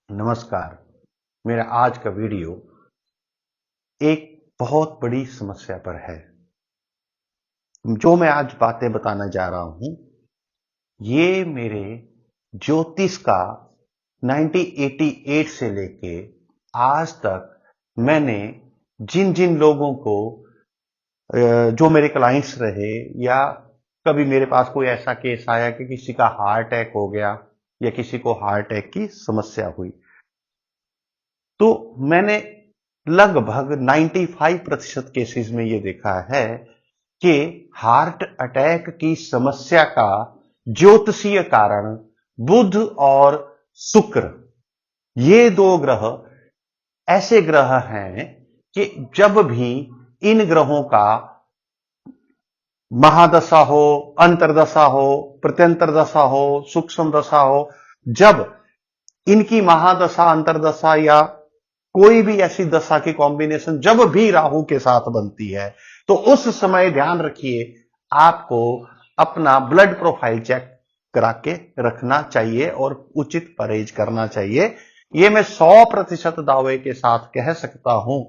नमस्कार। मेरा आज का वीडियो एक बहुत बड़ी समस्या पर है। जो मैं आज बातें बताना जा रहा हूं, ये मेरे ज्योतिष का 1988 से लेके आज तक मैंने जिन जिन लोगों को जो मेरे क्लाइंट्स रहे या कभी मेरे पास कोई ऐसा केस आया कि किसी का हार्ट अटैक हो गया या किसी को हार्ट अटैक की समस्या हुई, तो मैंने लगभग 95% केसेस में यह देखा है कि हार्ट अटैक की समस्या का ज्योतिषीय कारण बुध और शुक्र, ये दो ग्रह ऐसे ग्रह हैं कि जब भी इन ग्रहों का महादशा हो, अंतरदशा हो, प्रत्यंतर दशा हो, सूक्ष्म दशा हो, जब इनकी महादशा अंतरदशा या कोई भी ऐसी दशा की कॉम्बिनेशन जब भी राहु के साथ बनती है, तो उस समय ध्यान रखिए आपको अपना ब्लड प्रोफाइल चेक करा के रखना चाहिए और उचित परहेज करना चाहिए। यह मैं 100% दावे के साथ कह सकता हूं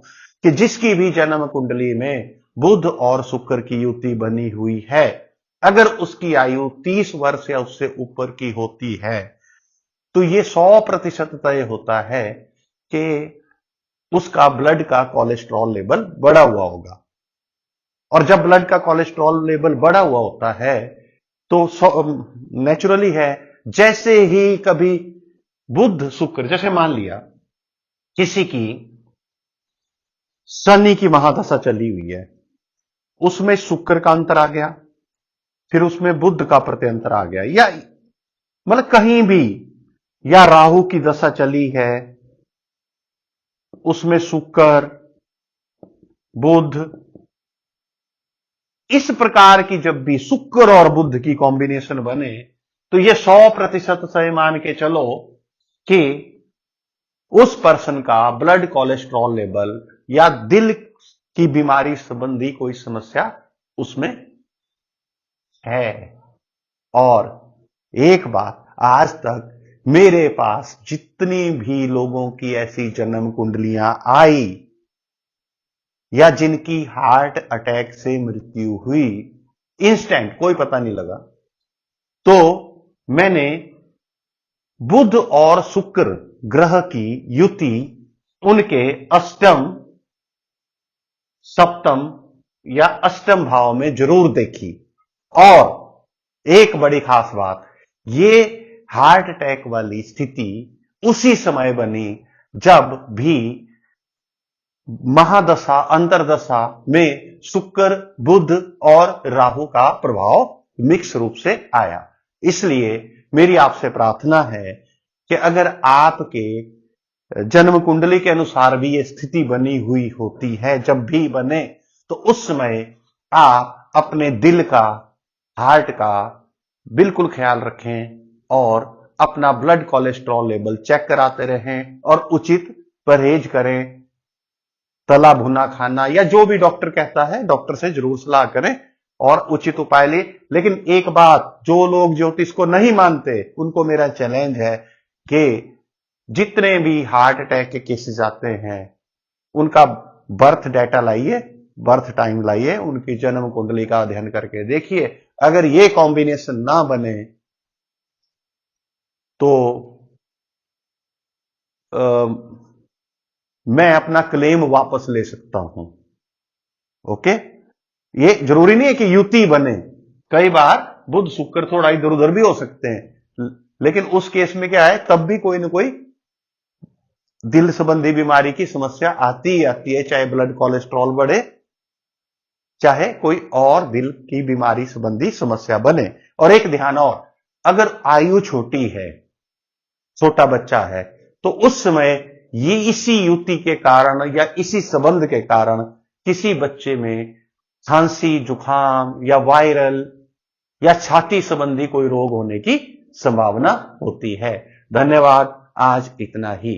कि जिसकी भी जन्म कुंडली में बुध और शुक्र की युति बनी हुई है, अगर उसकी आयु 30 वर्ष या उससे ऊपर की होती है, तो यह 100% तय होता है कि उसका ब्लड का कोलेस्ट्रॉल लेवल बढ़ा हुआ होगा। और जब ब्लड का कोलेस्ट्रॉल लेवल बढ़ा हुआ होता है तो नेचुरली है, जैसे ही कभी बुध शुक्र, जैसे मान लिया किसी की शनि की महादशा चली हुई है, उसमें शुक्र का अंतर आ गया, फिर उसमें बुध का प्रत्यंतर आ गया, या मतलब कहीं भी, या राहु की दशा चली है, उसमें शुक्र बुध, इस प्रकार की जब भी शुक्र और बुध की कॉम्बिनेशन बने, तो यह 100% सही मान के चलो कि उस पर्सन का ब्लड कोलेस्ट्रॉल लेवल या दिल की बीमारी संबंधी कोई समस्या उसमें है। और एक बात, आज तक मेरे पास जितनी भी लोगों की ऐसी जन्म कुंडलियां आई या जिनकी हार्ट अटैक से मृत्यु हुई, इंस्टेंट, कोई पता नहीं लगा, तो मैंने बुध और शुक्र ग्रह की युति उनके अष्टम, सप्तम या अष्टम भाव में जरूर देखी। और एक बड़ी खास बात, ये हार्ट अटैक वाली स्थिति उसी समय बनी जब भी महादशा अंतरदशा में शुक्र, बुध और राहु का प्रभाव मिक्स रूप से आया। इसलिए मेरी आपसे प्रार्थना है कि अगर आपके जन्म कुंडली के अनुसार भी ये स्थिति बनी हुई होती है, जब भी बने, तो उस समय आप अपने दिल का, हार्ट का बिल्कुल ख्याल रखें और अपना ब्लड कोलेस्ट्रॉल लेवल चेक कराते रहें और उचित परहेज करें। तला भुना खाना या जो भी डॉक्टर कहता है, डॉक्टर से जरूर सलाह करें और उचित उपाय ले। लेकिन एक बात, जो लोग ज्योतिष को नहीं मानते, उनको मेरा चैलेंज है कि जितने भी हार्ट अटैक के केसेस आते हैं, उनका बर्थ डाटा लाइए, बर्थ टाइम लाइए, उनकी जन्म कुंडली का अध्ययन करके देखिए। अगर ये कॉम्बिनेशन ना बने तो मैं अपना क्लेम वापस ले सकता हूं। ओके, ये जरूरी नहीं है कि युति बने, कई बार बुध शुक्र थोड़ा इधर उधर भी हो सकते हैं, लेकिन उस केस में क्या है, तब भी कोई ना कोई दिल संबंधी बीमारी की समस्या आती ही आती है, चाहे ब्लड कोलेस्ट्रॉल बढ़े, चाहे कोई और दिल की बीमारी संबंधी समस्या बने। और एक ध्यान और, अगर आयु छोटी है, छोटा बच्चा है, तो उस समय ये इसी युति के कारण या इसी संबंध के कारण किसी बच्चे में खांसी, जुकाम या वायरल या छाती संबंधी कोई रोग होने की संभावना होती है। धन्यवाद, आज इतना ही।